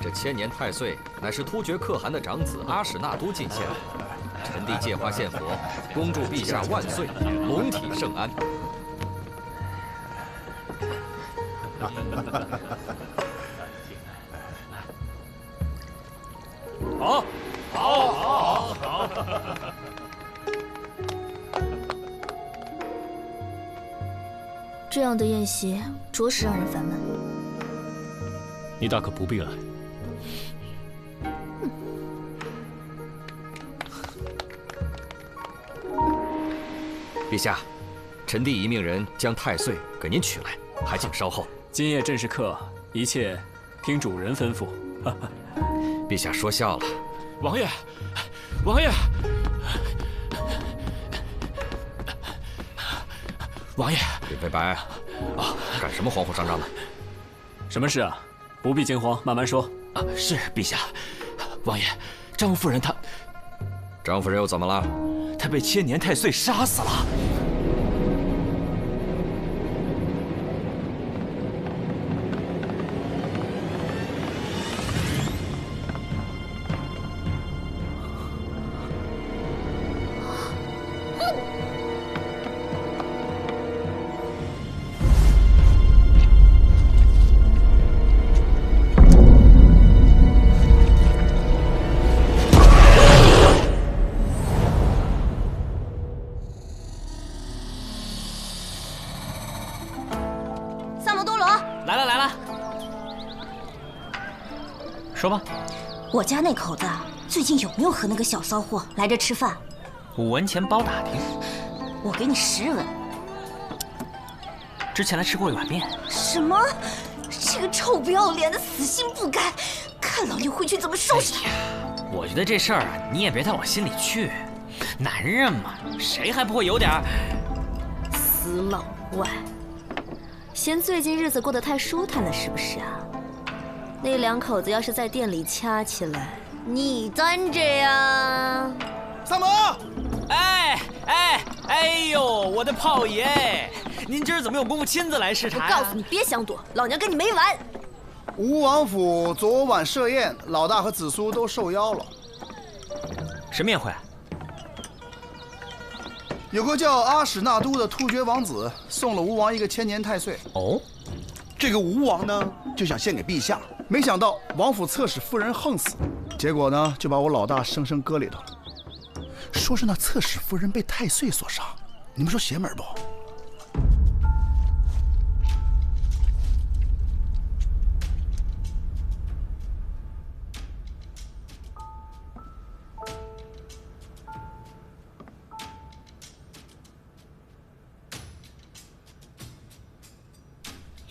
这千年太岁乃是突厥可汗的长子阿史那都进献的。臣弟借花献佛，恭祝陛下万岁，龙体圣安。好。这样的宴席着实让人烦闷。你大可不必来。陛下，臣弟已命人将太岁给您取来，还请稍后。今夜正是客，一切听主人吩咐。陛下说笑了。王爷，王爷，王爷，李飞白，干什么慌慌张张的？什么事啊？不必惊慌，慢慢说。是陛下。王爷，张夫人她……张夫人又怎么了？她被千年太岁杀死了。说吧，我家那口子最近有没有和那个小骚货来这吃饭5文钱包打听。我给你10文。之前来吃过一碗面。什么？这个臭不要脸的，死心不改，看老爷回去怎么收拾他。我觉得这事儿啊，你也别太往心里去。男人嘛，谁还不会有点死老外，嫌最近日子过得太舒坦了是不是啊？那2口子要是在店里掐起来，你端着呀？三伯，哎呦，我的炮爷，您今儿怎么有功夫亲自来视察？我告诉你，别想躲，老娘跟你没完！吴王府昨晚设宴，老大和子苏都受邀了。什么宴会？有个叫阿史那都的突厥王子送了吴王一个千年太岁。哦，这个吴王呢，就想献给陛下，没想到王府侧室夫人横死，结果呢，就把我老大生生搁里头了。说是那侧室夫人被太岁所杀，你们说邪门不？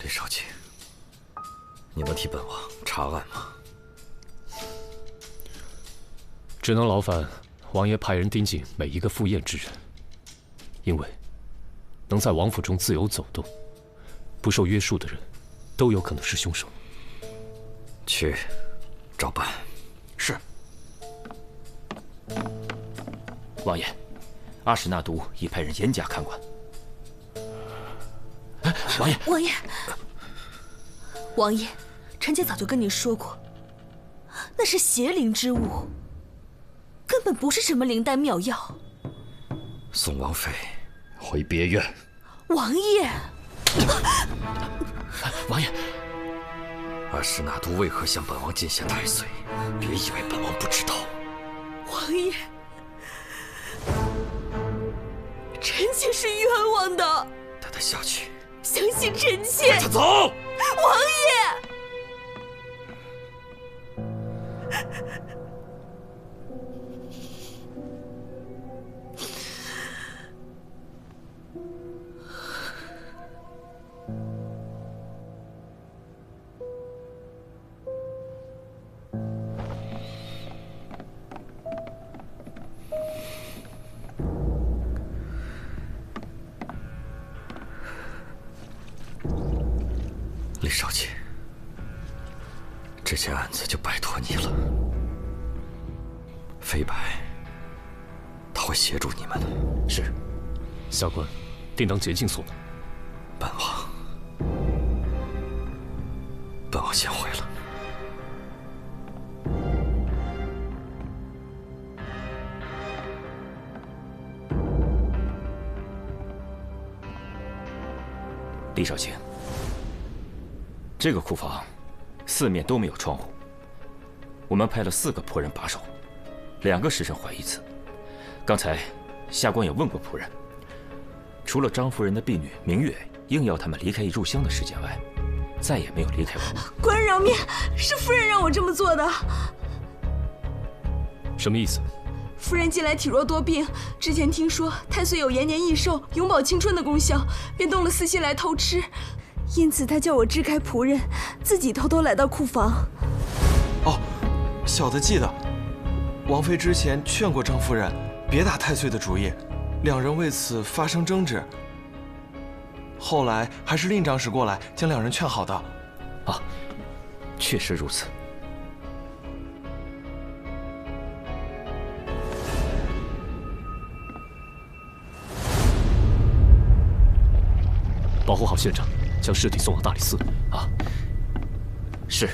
李少卿，你能替本王查案吗？只能劳烦王爷派人盯紧每一个赴宴之人，因为能在王府中自由走动、不受约束的人，都有可能是凶手。去，照办。是。王爷，阿史那都已派人严加看管。王爷，王爷，臣妾早就跟您说过，那是邪灵之物，根本不是什么灵丹妙药。送王妃回别院。王爷，王爷，阿史那都为何向本王进献太岁？别以为本王不知道。王爷，臣妾是冤枉的。带他下去。相信臣妾。带他走。王爷。李少卿，这件案子就拜托你了。飞白，他会协助你们的。是，下官定当竭尽所能。本王先回了。李少卿，这个库房四面都没有窗户，我们派了4个仆人把守，2个时辰换一次。刚才下官也问过仆人，除了张夫人的婢女明月硬要他们离开入乡的时间外，再也没有离开过。官人饶命，是夫人让我这么做的。什么意思？夫人近来体弱多病，之前听说太岁有延年益寿、永葆青春的功效，便动了私心来偷吃，因此她叫我支开仆人，自己偷偷来到库房。哦，小的记得，王妃之前劝过张夫人别打太岁的主意，2人为此发生争执。后来还是令长史过来将2人劝好的。啊，确实如此。保护好现场，将尸体送往大理寺。啊，是。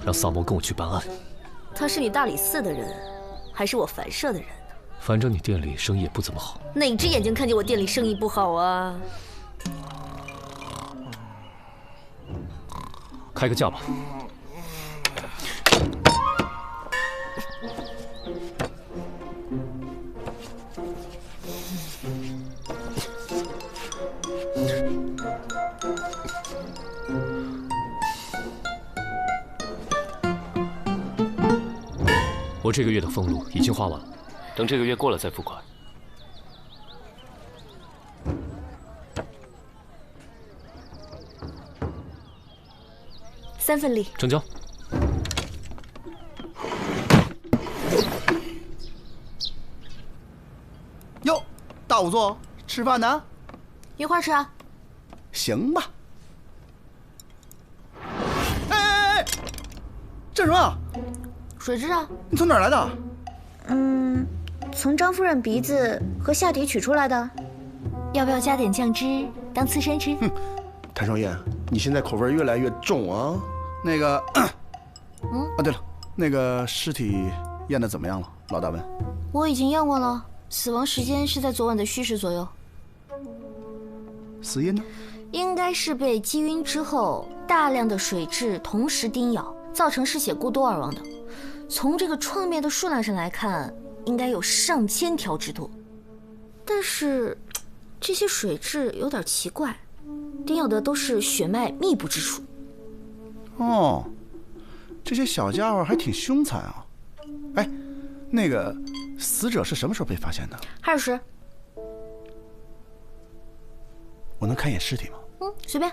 让萨摩跟我去办案。他是你大理寺的人，还是我凡社的人？反正你店里生意也不怎么好。哪只眼睛看见我店里生意不好啊？开个价吧。我这个月的俸禄已经花完了，等这个月过了再付款。3份利，成交。哟，大仵作，吃饭呢？一块儿吃啊。行吧。哎，这什么？水蛭啊。你从哪儿来的？从张夫人鼻子和下体取出来的。要不要加点酱汁当刺身吃？谭少燕，你现在口味越来越重啊。那个，对了，那个尸体验的怎么样了？老大问。我已经验过了，死亡时间是在昨晚的戌时左右。死因呢？应该是被击晕之后，大量的水蛭同时叮咬，造成失血过多而亡的。从这个创面的数量上来看，应该有上千条之多。但是，这些水蛭有点奇怪，叮咬的都是血脉密布之处。哦，这些小家伙还挺凶残啊！哎，那个死者是什么时候被发现的？20时。我能看一眼尸体吗？随便。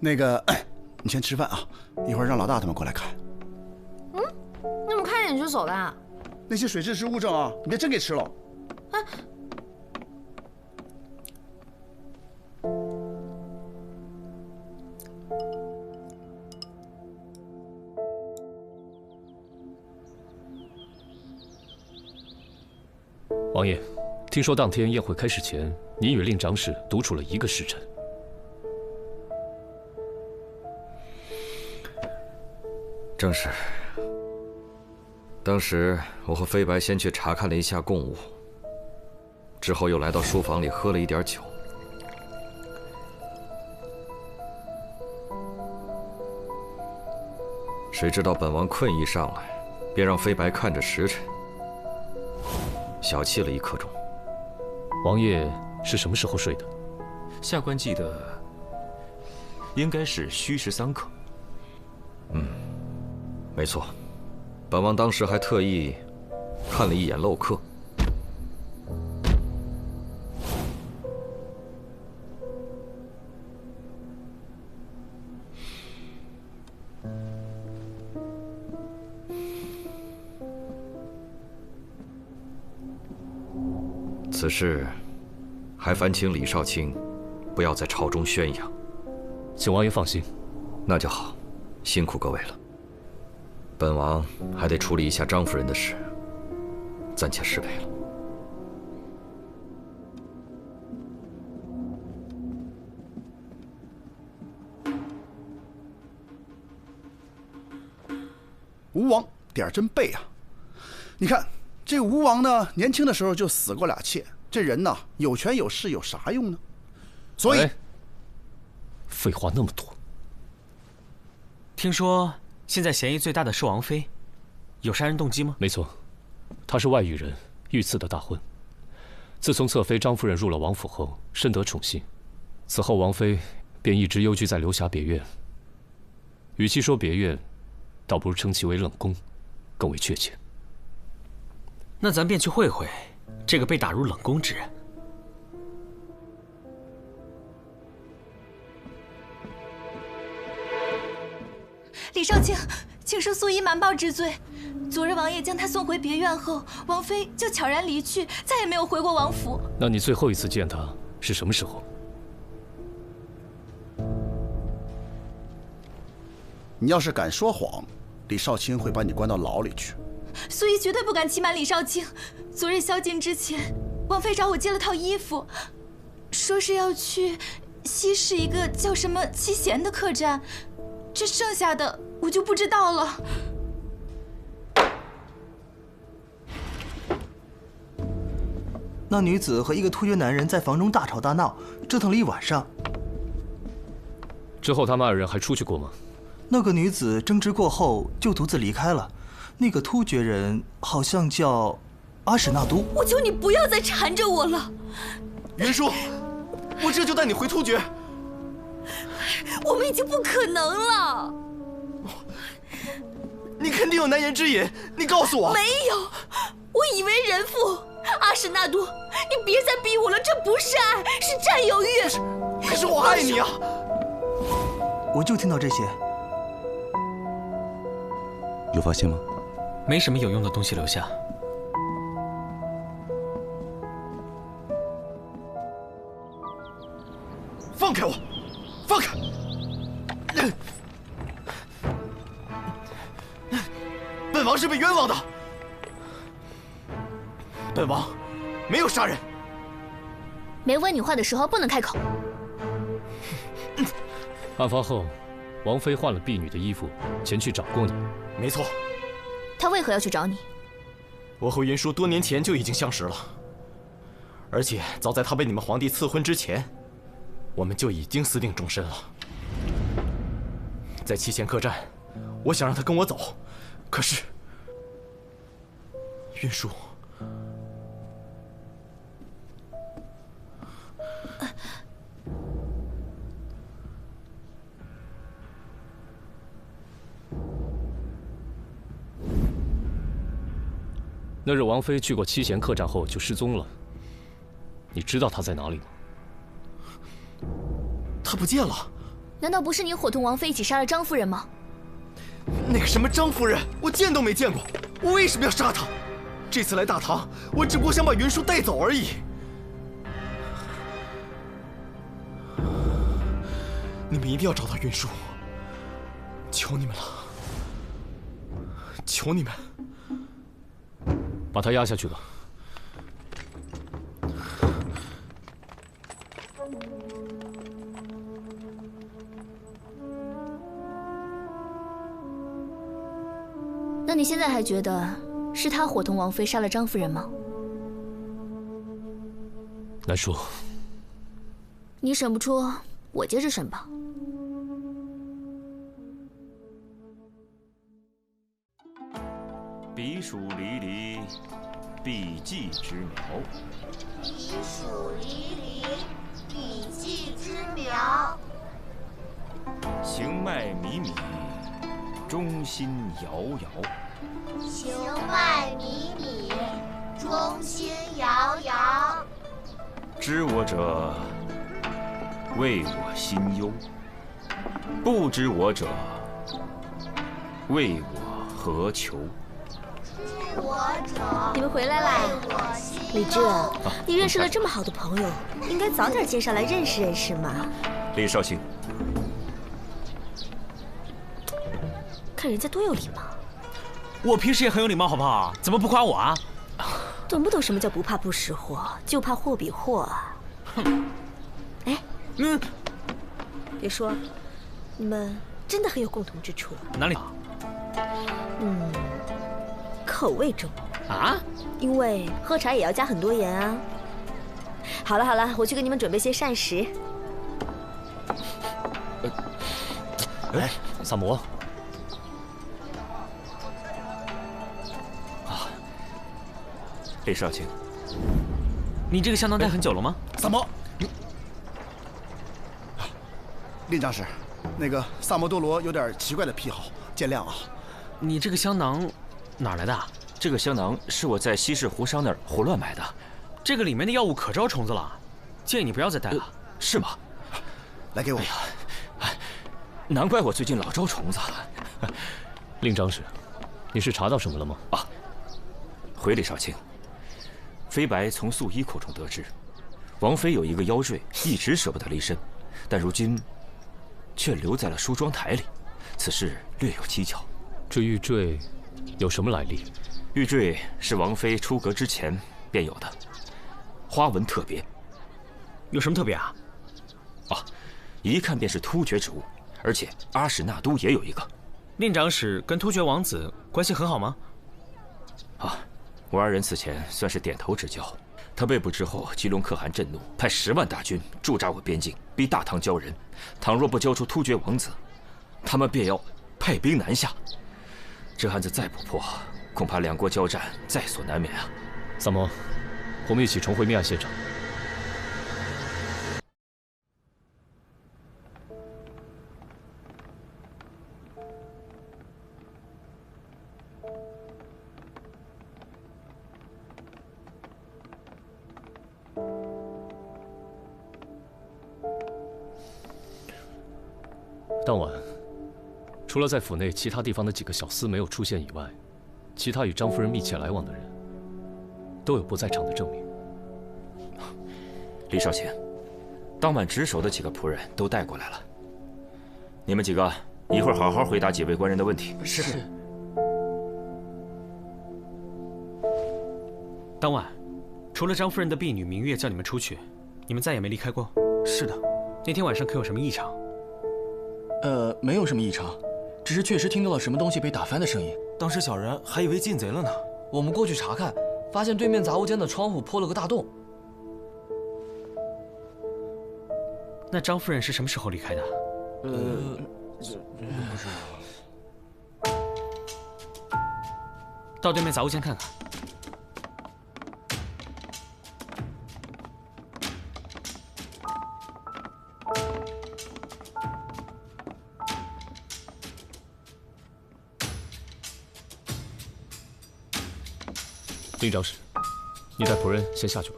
那个，你先吃饭啊，一会儿让老大他们过来看。你怎么看一眼就走的啊？那些水蛭是物证啊，你别真给吃了。王爷，听说当天宴会开始前，您与令长史独处了1个时辰。正是。当时我和飞白先去查看了一下贡物，之后又来到书房里喝了一点酒。谁知道本王困意上来，便让飞白看着时辰，小憩了1刻钟。王爷是什么时候睡的？下官记得应该是戌时3刻。没错，本王当时还特意看了一眼漏刻。此事还烦请李少卿不要在朝中宣扬。请王爷放心。那就好，辛苦各位了。本王还得处理一下张夫人的事，暂且失陪了。吴王点儿真背啊！你看这个吴王呢，年轻的时候就死过2妾，这人呢有权有势有啥用呢？所以，废话那么多。听说现在嫌疑最大的是王妃，有杀人动机吗？没错，她是外域人，遇刺的大婚。自从侧妃张夫人入了王府后，深得宠幸，此后王妃便一直幽居在流霞别院。与其说别院，倒不如称其为冷宫，更为确切。那咱便去会会这个被打入冷宫之人。李少卿，请恕素衣瞒报之罪。昨日王爷将她送回别院后，王妃就悄然离去，再也没有回过王府。那你最后一次见她是什么时候？你要是敢说谎，李少卿会把你关到牢里去。素衣绝对不敢欺瞒李少卿。昨日宵禁之前，王妃找我借了套衣服，说是要去西市一个叫什么七贤的客栈，这剩下的我就不知道了。那女子和一个突厥男人在房中大吵大闹，折腾了一晚上。之后他们2人还出去过吗？那个女子争执过后就独自离开了。那个突厥人好像叫阿史那都。我求你不要再缠着我了。云舒，我这就带你回突厥。我们已经不可能了。你肯定有难言之隐，你告诉我。没有，我以为人妇。阿史那都，你别再逼我了，这不是爱，是占有欲。可是我爱你啊！我就听到这些。有发现吗？没什么有用的东西留下。放开我！放开！本王是被冤枉的。本王没有杀人。没问你话的时候不能开口。案发后，王妃换了婢女的衣服前去找过你。没错。她为何要去找你？我和云舒多年前就已经相识了，而且早在她被你们皇帝赐婚之前，我们就已经私定终身了。在七贤客栈，我想让她跟我走，可是云舒。那日王妃去过七贤客栈后就失踪了，你知道她在哪里吗？她不见了。难道不是你伙同王妃一起杀了张夫人吗？那个什么张夫人，我见都没见过，我为什么要杀她？这次来大唐，我只不过想把云舒带走而已。你们一定要找到云舒，求你们了，求你们。把他押下去吧。那你现在还觉得是他伙同王妃杀了张夫人吗？难说。你审不出，我接着审吧。彼黍离离，必稷之苗。彼黍离离，必稷之苗。行迈靡靡，忠心摇摇。行迈靡靡，忠心摇摇。知我者，谓我心忧；不知我者，谓我何求。你们回来啦！李治，你认识了这么好的朋友，应该早点介绍来认识认识嘛。李少卿，看人家多有礼貌。我平时也很有礼貌，好不好？怎么不夸我啊？懂不懂什么叫不怕不识货，就怕货比货啊？哼！哎，别说，你们真的很有共同之处。哪里？口味重啊？因为喝茶也要加很多盐啊。好了好了，我去给你们准备些膳食。哎，萨摩。李少卿，你这个香囊戴很久了吗？萨摩，令长史，那个萨摩多罗有点奇怪的癖好，见谅啊。你这个香囊哪来的？这个香囊是我在西市胡商那儿胡乱买的，这个里面的药物可招虫子了，建议你不要再带了。是吗？来给我。哎呀，难怪我最近老招虫子。令长史，你是查到什么了吗？啊，回李少卿。飞白从素衣口中得知，王妃有一个腰坠，一直舍不得离身，但如今却留在了梳妆台里，此事略有蹊跷。这玉坠有什么来历？玉坠是王妃出阁之前便有的，花纹特别。有什么特别啊？一看便是突厥之物，而且阿史那都也有一个。令长史跟突厥王子关系很好吗？我二人此前算是点头之交。他被捕之后，吉隆可汗震怒，派10万大军驻扎我边境，逼大唐交人。倘若不交出突厥王子，他们便要派兵南下。这案子再不破，恐怕两国交战在所难免啊！萨摩，我们一起重回命案现场。当晚，除了在府内其他地方的几个小厮没有出现以外，其他与张夫人密切来往的人，都有不在场的证明。李少卿，当晚值守的几个仆人都带过来了，你们几个一会儿好好回答几位官人的问题。是。当晚，除了张夫人的婢女明月叫你们出去，你们再也没离开过。是的。那天晚上可有什么异常？没有什么异常，只是确实听到了什么东西被打翻的声音。当时小人还以为进贼了呢。我们过去查看，发现对面杂物间的窗户破了个大洞。那张夫人是什么时候离开的？不知道。到对面杂物间看看。令长史，你带仆人先下去吧。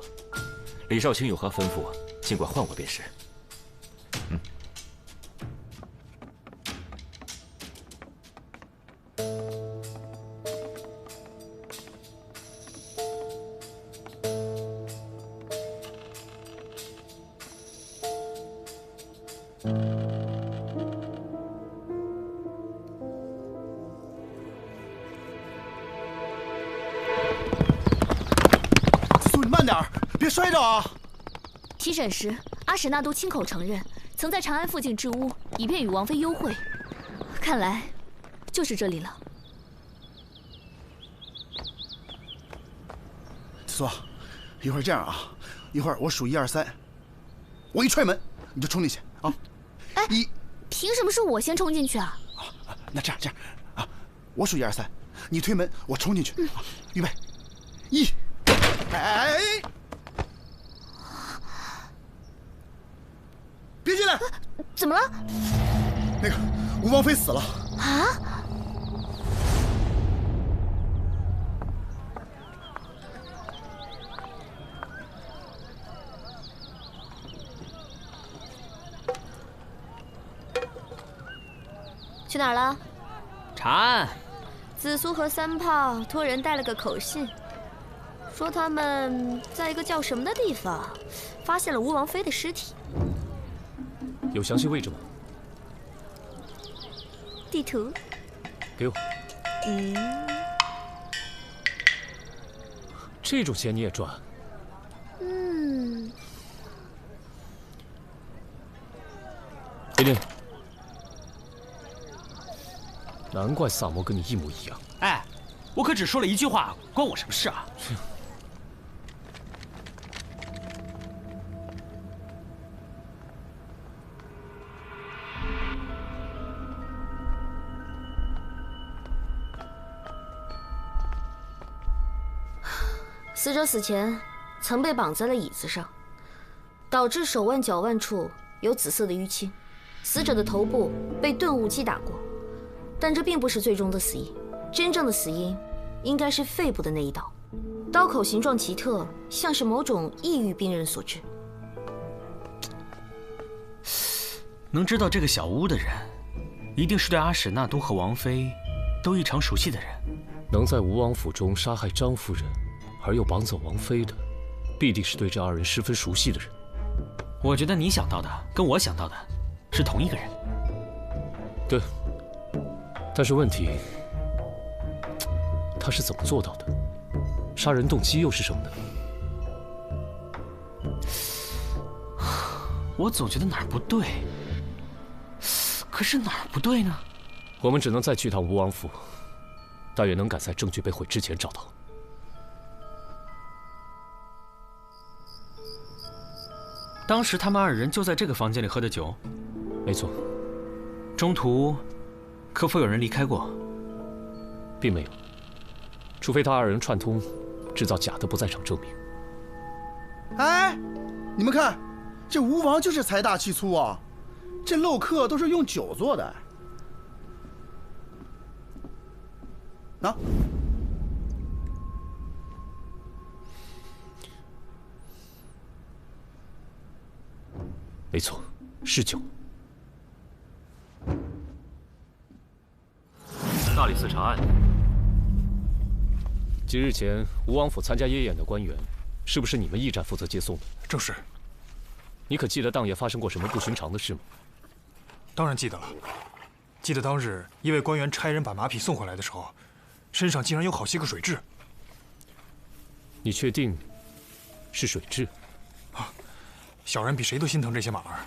李少卿有何吩咐，尽管唤我便是。别摔着啊！提审时，阿史那都亲口承认，曾在长安附近置屋，以便与王妃幽会。看来，就是这里了。子苏，一会儿这样啊，一会儿我数1、2、3，我一踹门你就冲进去啊！哎，凭什么是我先冲进去啊？那这样啊，我数1、2、3，你推门，我冲进去。预备，1，哎！别进来！怎么了？那个吴王妃死了啊！去哪儿了？查案。紫苏和3炮托人带了个口信，说他们在一个叫什么的地方发现了吴王妃的尸体。有详细位置吗？地图。给我。这种钱你也赚？琳琳，难怪萨摩跟你一模一样。哎，我可只说了一句话，关我什么事啊？死者死前曾被绑在了椅子上，导致手腕、脚腕处有紫色的淤青。死者的头部被钝物击打过，但这并不是最终的死因。真正的死因应该是肺部的那一刀，刀口形状奇特，像是某种抑郁病人所致。能知道这个小屋的人，一定是对阿史那都和王妃都异常熟悉的人。能在吴王府中杀害张夫人，而又绑走王妃的，必定是对这二人十分熟悉的人。我觉得你想到的跟我想到的是同一个人。对，但是问题，他是怎么做到的？杀人动机又是什么呢？我总觉得哪儿不对，可是哪儿不对呢？我们只能再去趟吴王府，但愿能赶在证据被毁之前找到。当时他们二人就在这个房间里喝的酒。没错。中途可否有人离开过？并没有，除非他二人串通，制造假的不在场证明。哎，你们看，这吴王就是财大气粗啊，这漏客都是用酒做的。啊？没错，是酒。大理寺查案。几日前，吴王府参加夜宴的官员，是不是你们驿站负责接送的？正是。你可记得当夜发生过什么不寻常的事吗？当然记得了。记得当日一位官员差人把马匹送回来的时候，身上竟然有好些个水蛭。你确定是水蛭？小人比谁都心疼这些马儿。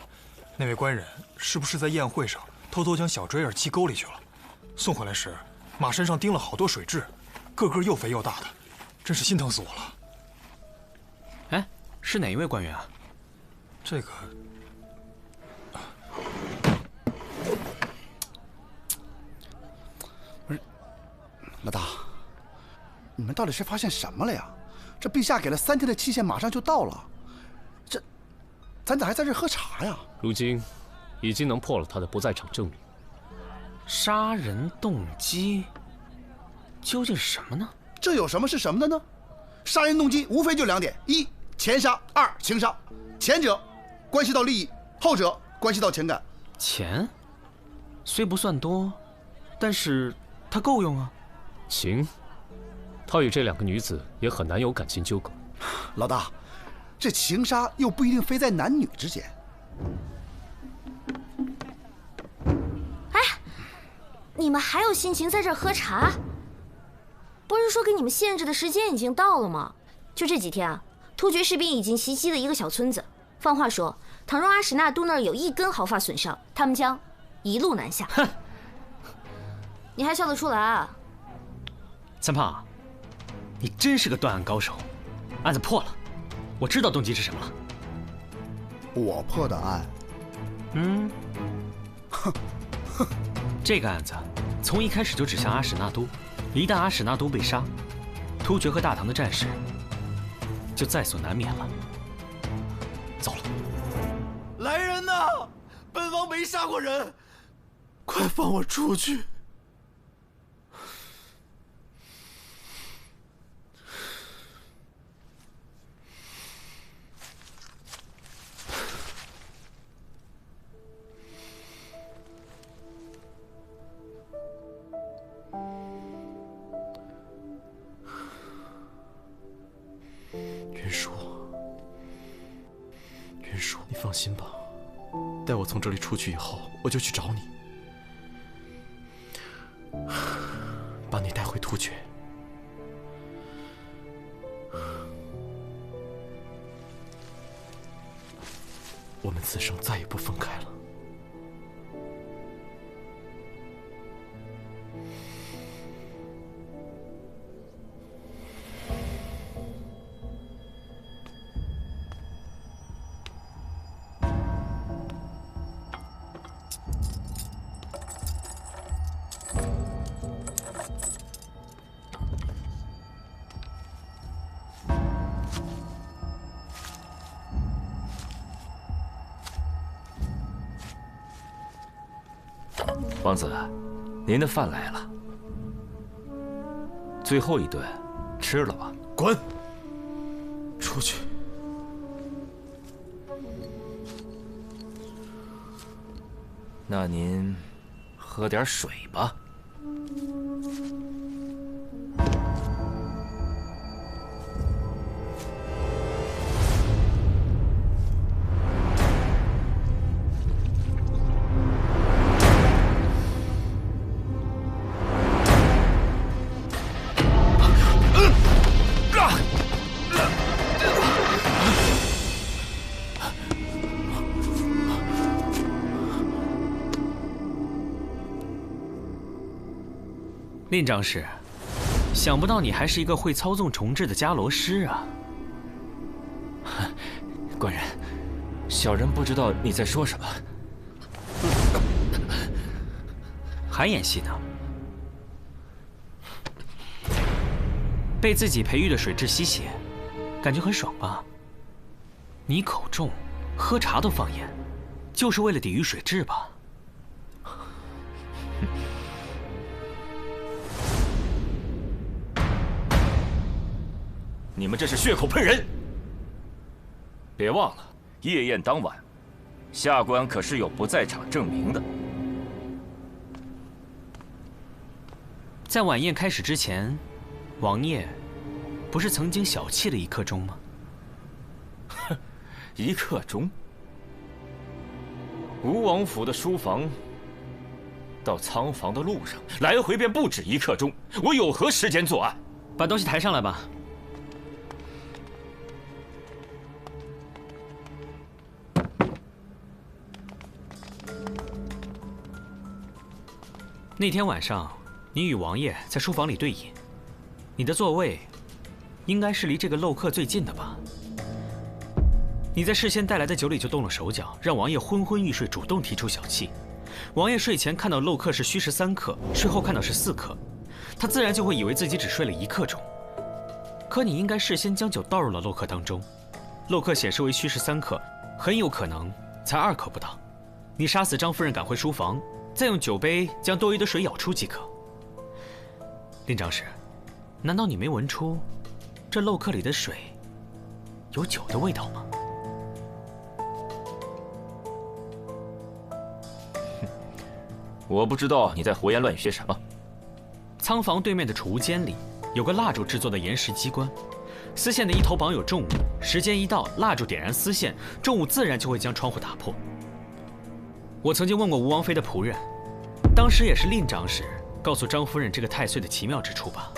那位官人是不是在宴会上偷偷将小锥儿系沟里去了？送回来时，马身上钉了好多水蛭，个个又肥又大的，真是心疼死我了。哎，是哪一位官员啊？这个，不是，老大，你们到底是发现什么了呀？这陛下给了3天的期限，马上就到了，咱咋还在这喝茶呀？如今已经能破了他的不在场证明。杀人动机究竟是什么呢？这有什么是什么的呢？杀人动机无非就2点：一，钱杀；二，情杀。前者关系到利益，后者关系到情感。钱虽不算多，但是它够用啊。情，他与这2个女子也很难有感情纠葛。老大，这情杀又不一定非在男女之间。哎，你们还有心情在这儿喝茶？不是说给你们限制的时间已经到了吗？就这几天啊，突厥士兵已经袭击了一个小村子。放话说，倘若阿史那都那儿有1根毫发损伤，他们将一路南下。哼，你还笑得出来啊？三胖，你真是个断案高手。案子破了，我知道动机是什么了。我破的案？这个案子从一开始就指向阿史那都。一旦阿史那都被杀，突厥和大唐的战事就在所难免了。走了。来人呐！本王没杀过人，快放我出去！云舒，你放心吧，待我从这里出去以后，我就去找你，把你带回突厥。我们此生再也不分开了。王子，您的饭来了。最后一顿，吃了吧。滚！出去。那您喝点水吧。令长史，想不到你还是一个会操纵重置的伽罗师啊！官人，小人不知道你在说什么。还演戏呢？被自己培育的水蛭吸血，感觉很爽吧？你口重，喝茶都放盐，就是为了抵御水蛭吧？你们这是血口喷人！别忘了，夜宴当晚，下官可是有不在场证明的。在晚宴开始之前，王爷不是曾经小憩了1刻钟吗？哼，1刻钟？吴王府的书房到仓房的路上，来回便不止1刻钟，我有何时间作案？把东西抬上来吧。那天晚上，你与王爷在书房里对饮，你的座位应该是离这个漏客最近的吧？你在事先带来的酒里就动了手脚，让王爷昏昏欲睡，主动提出小憩。王爷睡前看到漏客是虚实3刻，睡后看到是4刻，他自然就会以为自己只睡了1刻钟。可你应该事先将酒倒入了漏刻当中，漏刻显示为虚实3刻，很有可能才2刻不到。你杀死张夫人，赶回书房。再用酒杯将多余的水舀出即可。令长史，难道你没闻出这漏刻里的水有酒的味道吗？我不知道你在胡言乱语些什么。仓房对面的储物间里有个蜡烛制作的岩石机关，丝线的一头绑有重物，时间一到，蜡烛点燃丝线，重物自然就会将窗户打破。我曾经问过吴王妃的仆人，当时也是令长史告诉张夫人这个太岁的奇妙之处吧。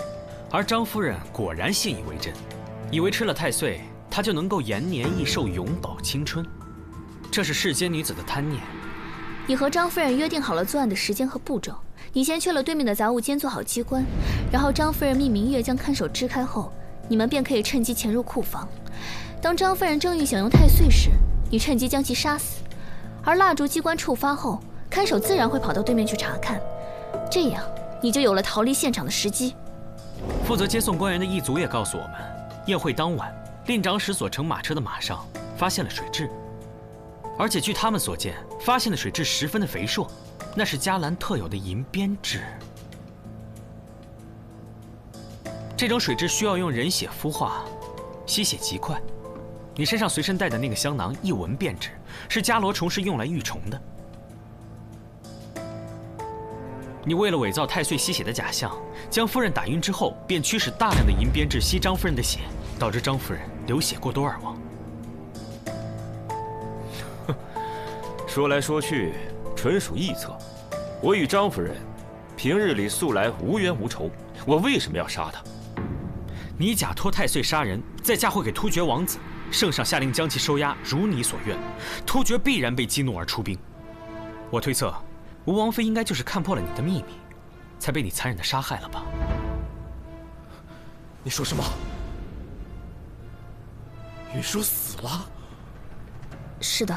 而张夫人果然信以为真，以为吃了太岁，她就能够延年益寿、永葆青春。这是世间女子的贪念。你和张夫人约定好了作案的时间和步骤，你先去了对面的杂物间做好机关，然后张夫人命明月将看守支开后，你们便可以趁机潜入库房。当张夫人正欲享用太岁时，你趁机将其杀死。而蜡烛机关触发后，看守自然会跑到对面去查看，这样你就有了逃离现场的时机。负责接送官员的一族也告诉我们，宴会当晚，令长史所乘马车的马上发现了水蛭，而且据他们所见，发现的水蛭十分的肥硕，那是迦兰特有的银鞭蛭。这种水蛭需要用人血孵化，吸血极快。你身上随身带的那个香囊，一闻便知是伽罗虫是用来育虫的。你为了伪造太岁吸血的假象，将夫人打晕之后，便驱使大量的银鞭蛭吸张夫人的血，导致张夫人流血过多而亡。说来说去，纯属臆测。我与张夫人平日里素来无冤无仇，我为什么要杀她？你假托太岁杀人，再嫁祸给突厥王子，圣上下令将其收押，如你所愿，突厥必然被激怒而出兵。我推测，吴王妃应该就是看破了你的秘密，才被你残忍的杀害了吧？你说什么？云舒死了？是的，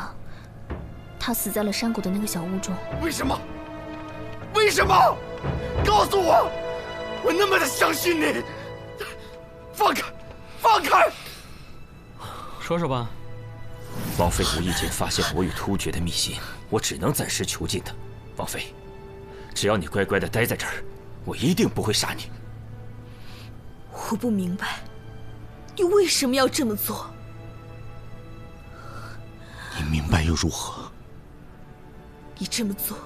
他死在了山谷的那个小屋中。为什么？为什么？告诉我！我那么的相信你！放开！放开！说说吧。王妃无意间发现我与突厥的密信，我只能暂时囚禁她。王妃，只要你乖乖的待在这儿，我一定不会杀你。我不明白，你为什么要这么做？你明白又如何？你这么做，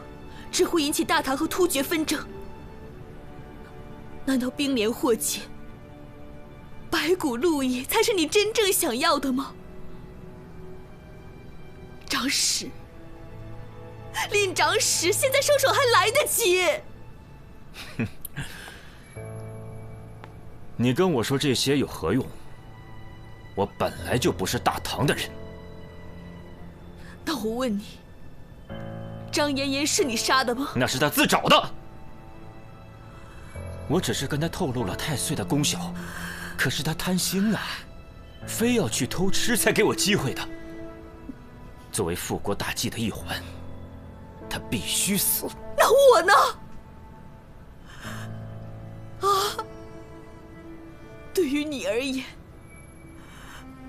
只会引起大唐和突厥纷争。难道兵连祸结，白骨路易才是你真正想要的吗？长史，令长史，现在收手还来得及。哼，你跟我说这些有何用？我本来就不是大唐的人。那我问你，张妍妍是你杀的吗？那是他自找的。我只是跟他透露了太岁的功效，可是他贪心啊，非要去偷吃才给我机会的。作为复国大计的一环，他必须死。那我呢？啊，对于你而言，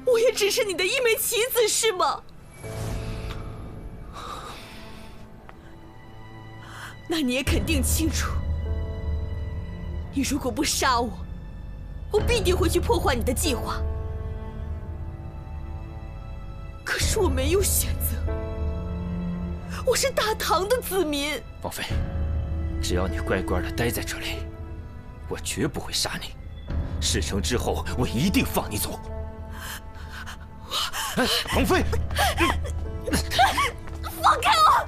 我也只是你的一枚棋子，是吗？那你也肯定清楚，你如果不杀我，我必定会去破坏你的计划。可是我没有选择，我是大唐的子民。王妃，只要你乖乖的待在这里，我绝不会杀你。事成之后，我一定放你走。王妃，放开我！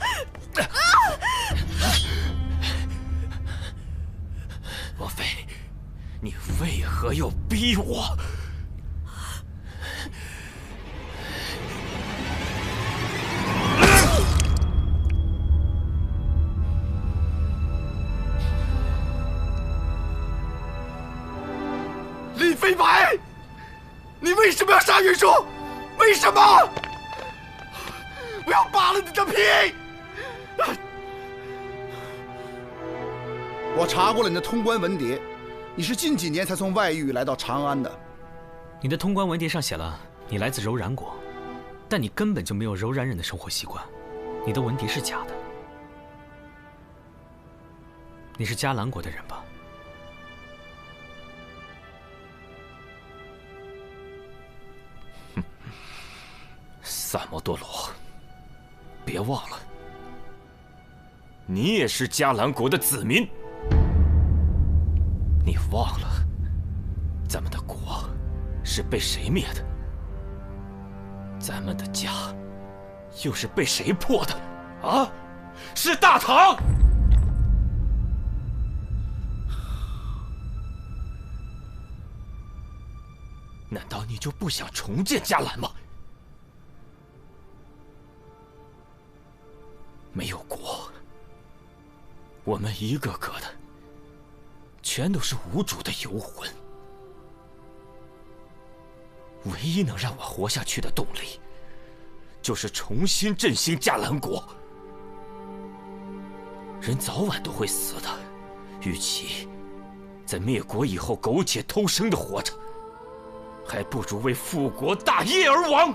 王妃，你为何要逼我？李飞白，你为什么要杀云舒？为什么？我要扒了你的皮！我查过了你的通关文牒，你是近几年才从外域来到长安的。你的通关文牒上写了你来自柔然国，但你根本就没有柔然人的生活习惯，你的文牒是假的。你是迦兰国的人吧？萨摩多罗，别忘了，你也是迦兰国的子民。你忘了，咱们的国是被谁灭的？咱们的家又是被谁破的？啊，是大唐！难道你就不想重建迦兰吗？没有国，我们一个个的全都是无主的游魂。唯一能让我活下去的动力，就是重新振兴迦兰国。人早晚都会死的，与其在灭国以后苟且偷生的活着，还不如为复国大业而亡。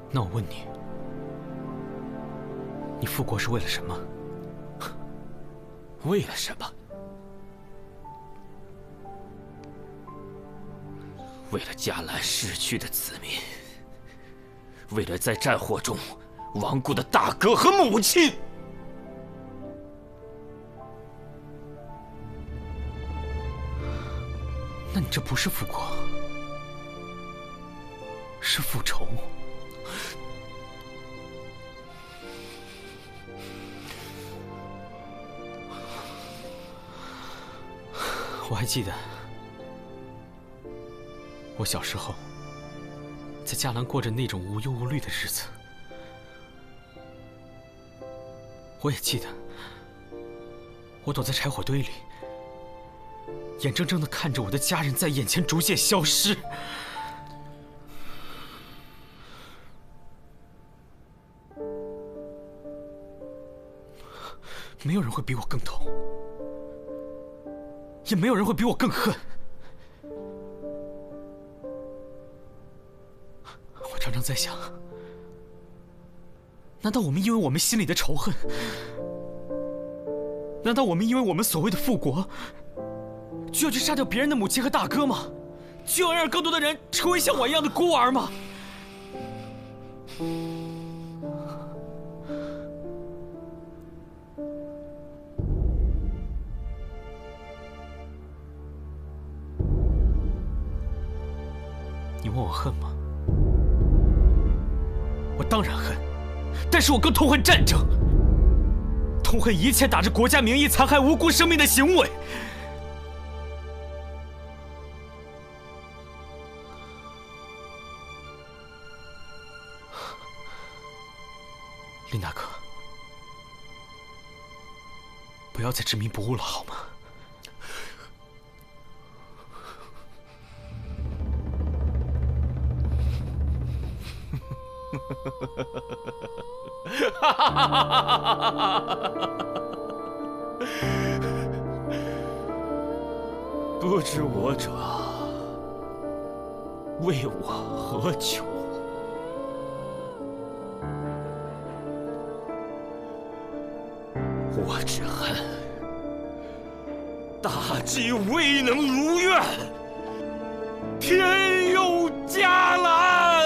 那我问你，你复国是为了什么？为了什么？为了迦兰逝去的子民，为了在战火中亡故的大哥和母亲。那你这不是复国，是复仇。我还记得，我小时候在迦兰过着那种无忧无虑的日子。我也记得，我躲在柴火堆里，眼睁睁地看着我的家人在眼前逐渐消失。没有人会比我更痛，也没有人会比我更恨。我常常在想，难道我们因为我们心里的仇恨，难道我们因为我们所谓的复国，就要去杀掉别人的母亲和大哥吗？就要让更多的人成为像我一样的孤儿吗？你问我恨吗？我当然恨，但是我更痛恨战争，痛恨一切打着国家名义残害无辜生命的行为。林大哥，不要再执迷不悟了，好吗？不知我者为我何求？我只恨大计未能如愿，天佑迦兰！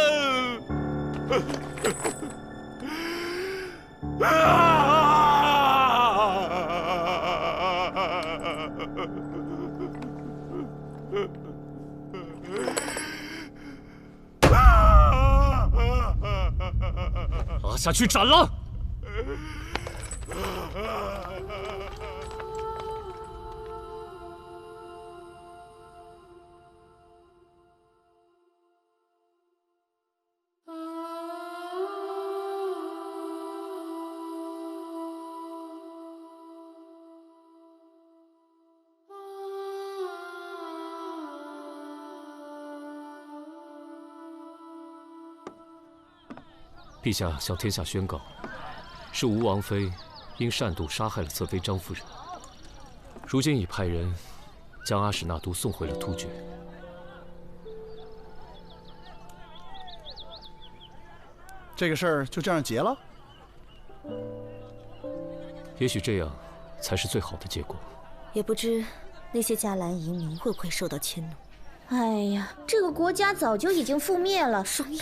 拉下去斩了！陛下向天下宣告，是吴王妃因擅妒杀害了侧妃张夫人，如今已派人将阿史那都送回了突厥。这个事儿就这样结了？也许这样才是最好的结果。也不知那些迦兰移民会不会受到迁怒。哎呀，这个国家早就已经覆灭了。双叶。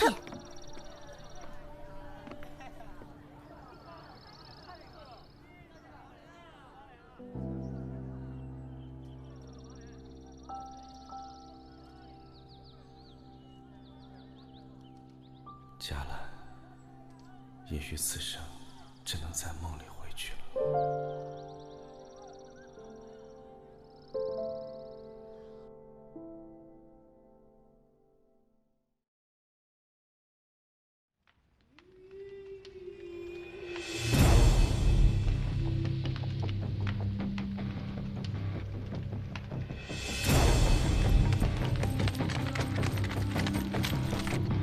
迦兰，也许此生只能在梦里回去了。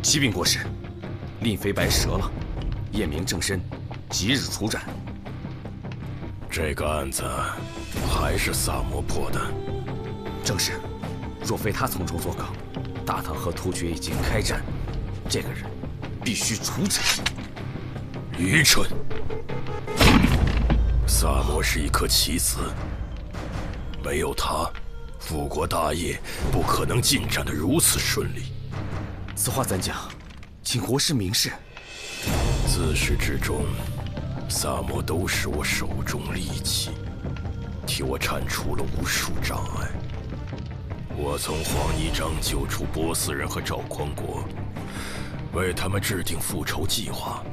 启禀国师，令妃白折了，验明正身，即日出战。这个案子还是萨摩破的。正是，若非他从中作梗，大唐和突厥已经开战，这个人必须处斩。愚蠢！萨摩是一颗棋子，没有他，复国大业不可能进展得如此顺利。此话怎讲？请国师明示。自始至终，萨摩都是我手中利器，替我铲除了无数障碍。我从黄泥章救出波斯人和赵匡国，为他们制定复仇计划，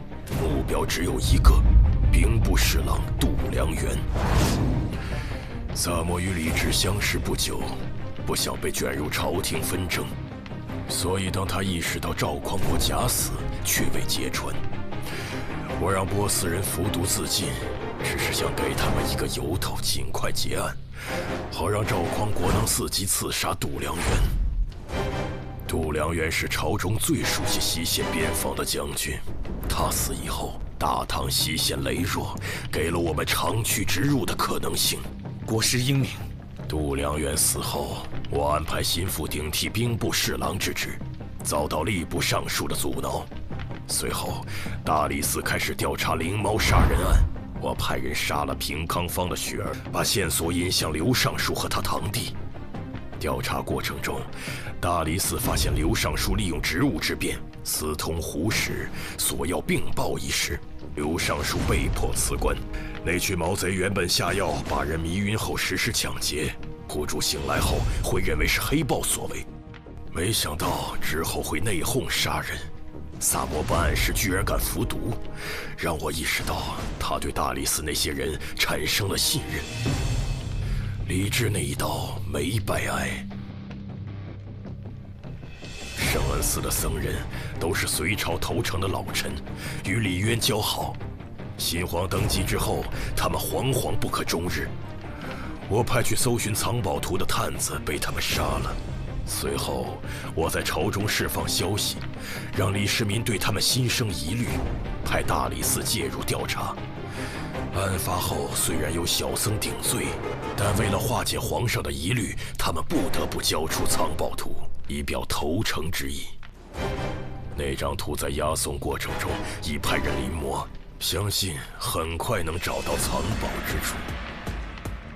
目标只有一个：兵部侍郎度良源。萨摩与李治相识不久，不想被卷入朝廷纷争，所以当他意识到赵匡国假死却未揭穿，我让波斯人服毒自尽，只是想给他们一个由头，尽快结案，好让赵匡国能伺机刺杀度良元。度良元是朝中最熟悉西线边防的将军，他死以后，大唐西线羸弱，给了我们长驱直入的可能性。国师英明。度良元死后，我安排心腹顶替兵部侍郎之职，遭到吏部尚书的阻挠。随后，大理寺开始调查灵猫杀人案，我派人杀了平康坊的雪儿，把线索引向刘尚书和他堂弟。调查过程中，大理寺发现刘尚书利用职务之便私通胡氏，索要并报一事，刘尚书被迫辞官。那群毛贼原本下药把人迷晕后实施抢劫，苦主醒来后会认为是黑豹所为，没想到之后会内讧杀人。萨摩办案时居然敢服毒，让我意识到他对大理寺那些人产生了信任。李治那一刀没白挨。圣恩寺的僧人都是隋朝投诚的老臣，与李渊交好。新皇登基之后，他们惶惶不可终日。我派去搜寻藏宝图的探子被他们杀了。随后，我在朝中释放消息，让李世民对他们心生疑虑，派大理寺介入调查。案发后，虽然有小僧顶罪，但为了化解皇上的疑虑，他们不得不交出藏宝图，以表投诚之意。那张图在押送过程中已派人临摹，相信很快能找到藏宝之处。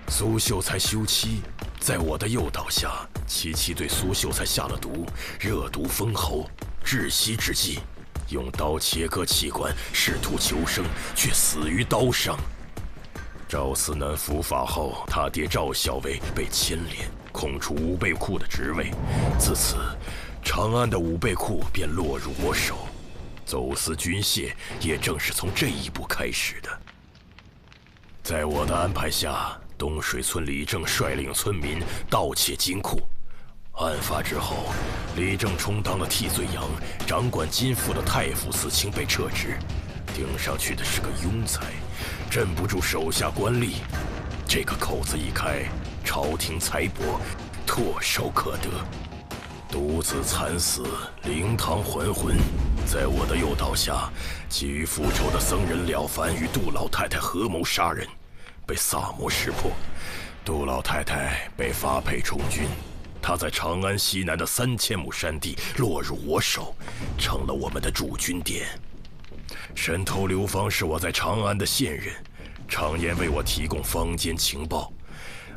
苏秀才休妻，在我的诱导下，琪琪对苏秀才下了毒，热毒封喉，窒息之际，用刀切割器官，试图求生，却死于刀伤。赵思南伏法后，他爹赵校尉被牵连，空出武备库的职位，自此，长安的武备库便落入我手。走私军械也正是从这一步开始的。在我的安排下，东水村李正率领村民盗窃金库。案发之后，李正充当了替罪羊，掌管金库的太傅司卿被撤职，顶上去的是个庸才，镇不住手下官吏。这个口子一开，朝廷财帛唾手可得。独子惨死，灵堂还魂。在我的诱导下，急于复仇的僧人了凡与杜老太太合谋杀人，被萨摩识破。杜老太太被发配充军，她在长安西南的3000亩山地落入我手，成了我们的驻军点。神头刘芳是我在长安的线人，常年为我提供坊间情报。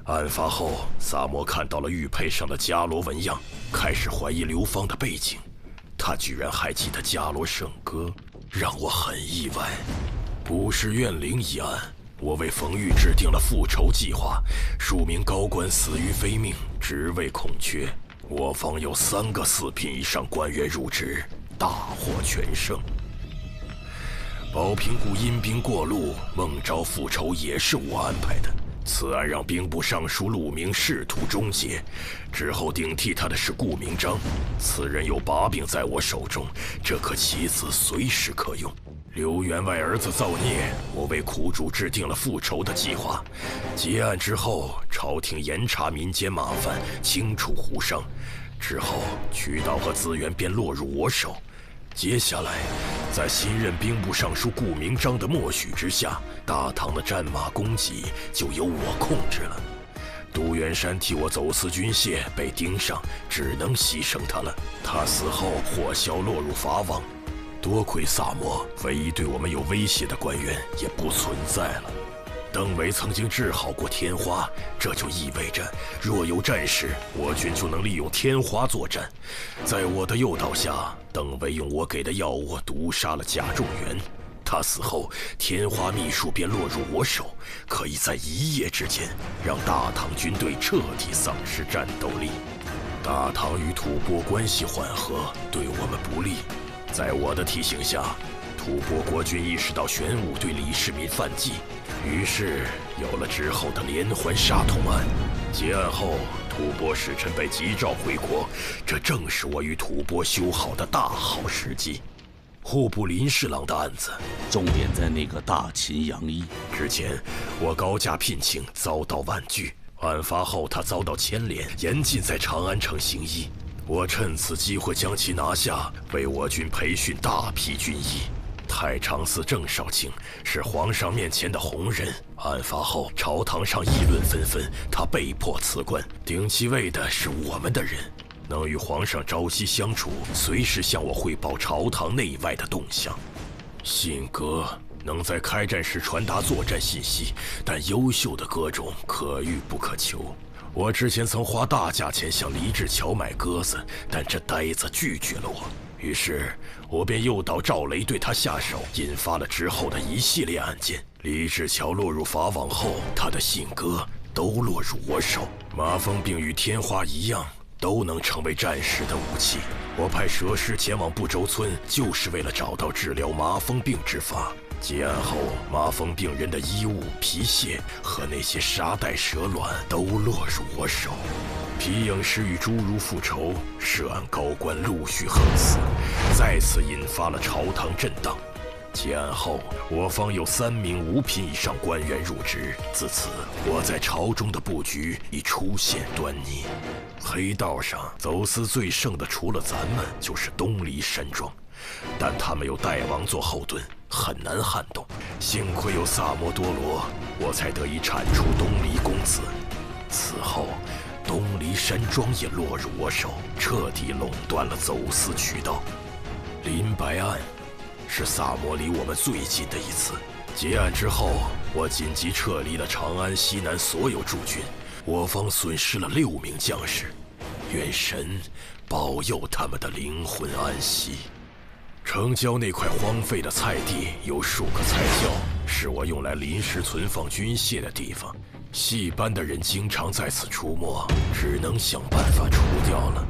案发后，萨摩看到了玉佩上的伽罗纹样，开始怀疑刘芳的背景。他居然还记得伽罗圣歌，让我很意外。不是怨灵一案，我为冯玉制定了复仇计划，数名高官死于非命，职位空缺。我方有3个4品以上官员入职，大获全胜。保平谷阴兵过路，孟昭复仇也是我安排的。此案让兵部尚书陆明仕途终结，之后顶替他的是顾明章，此人有把柄在我手中，这颗棋子随时可用。刘员外儿子造孽，我为苦主制定了复仇的计划。结案之后，朝廷严查民间马贩，清除胡商，之后渠道和资源便落入我手。接下来，在新任兵部尚书顾明章的默许之下，大唐的战马供给就由我控制了。杜元山替我走私军械被盯上，只能牺牲他了。他死后，火枭落入法网。多亏萨摩，唯一对我们有威胁的官员也不存在了。邓维曾经治好过天花，这就意味着若有战事，我军就能利用天花作战。在我的诱导下，邓维用我给的药物毒杀了贾仲元。他死后，天花秘术便落入我手，可以在一夜之间让大唐军队彻底丧失战斗力。大唐与吐蕃关系缓和，对我们不利。在我的提醒下，吐蕃国君意识到玄武对李世民犯忌，于是有了之后的连环杀童案。结案后，吐蕃使臣被急召回国，这正是我与吐蕃修好的大好时机。户部林侍郎的案子，重点在那个大秦杨一。之前我高价聘请，遭到婉拒。案发后，他遭到牵连，严禁在长安城行医。我趁此机会将其拿下，为我军培训大批军医。太常寺郑少卿是皇上面前的红人，案发后朝堂上议论纷纷，他被迫辞官，顶其位的是我们的人，能与皇上朝夕相处，随时向我汇报朝堂内外的动向。信鸽能在开战时传达作战信息，但优秀的鸽种可遇不可求。我之前曾花大价钱向黎志桥买鸽子，但这呆子拒绝了我。于是我便诱导赵雷对他下手，引发了之后的一系列案件。黎志桥落入法网后，他的信鸽都落入我手。麻风病与天花一样，都能成为战时的武器。我派蛇师前往不周村，就是为了找到治疗麻风病之法。结案后，麻风病人的衣物、皮屑和那些沙袋蛇卵都落入我手。皮影师与侏儒复仇，涉案高官陆续横死，再次引发了朝堂震荡。结案后，我方有3名5品以上官员入职，自此我在朝中的布局已出现端倪。黑道上走私最盛的，除了咱们，就是东篱山庄，但他们有代王做后盾，很难撼动。幸亏有萨摩多罗，我才得以铲除东篱公子。此后，东篱山庄也落入我手，彻底垄断了走私渠道。林白案是萨摩离我们最近的一次。结案之后，我紧急撤离了长安西南所有驻军，我方损失了6名将士，愿神保佑他们的灵魂安息。城郊那块荒废的菜地有数个菜窖，是我用来临时存放军械的地方。戏班的人经常在此出没，只能想办法除掉了。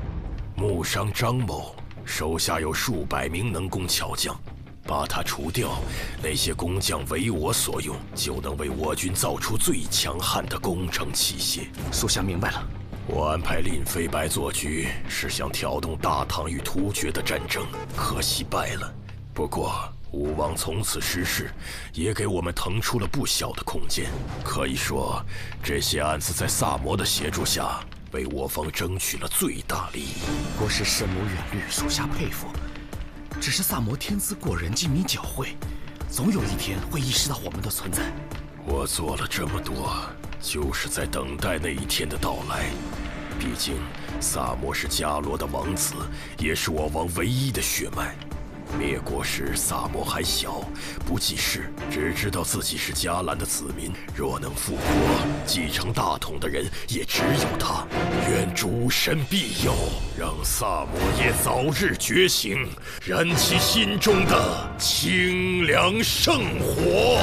木商张某手下有数百名能工巧匠，把他除掉，那些工匠为我所用，就能为我军造出最强悍的工程器械。属下明白了。我安排令飞白做局，是想挑动大唐与突厥的战争，可惜败了。不过武王从此失势，也给我们腾出了不小的空间。可以说，这些案子在萨摩的协助下，为我方争取了最大利益。国师深谋远虑，属下佩服。只是萨摩天资过人，机敏狡慧，总有一天会意识到我们的存在。我做了这么多，就是在等待那一天的到来。毕竟，萨摩是伽罗的王子，也是我王唯一的血脉。灭国时，萨摩还小，不记事，只知道自己是伽蓝的子民。若能复国，继承大统的人也只有他。愿主神庇佑，让萨摩耶早日觉醒，燃起心中的清凉圣火。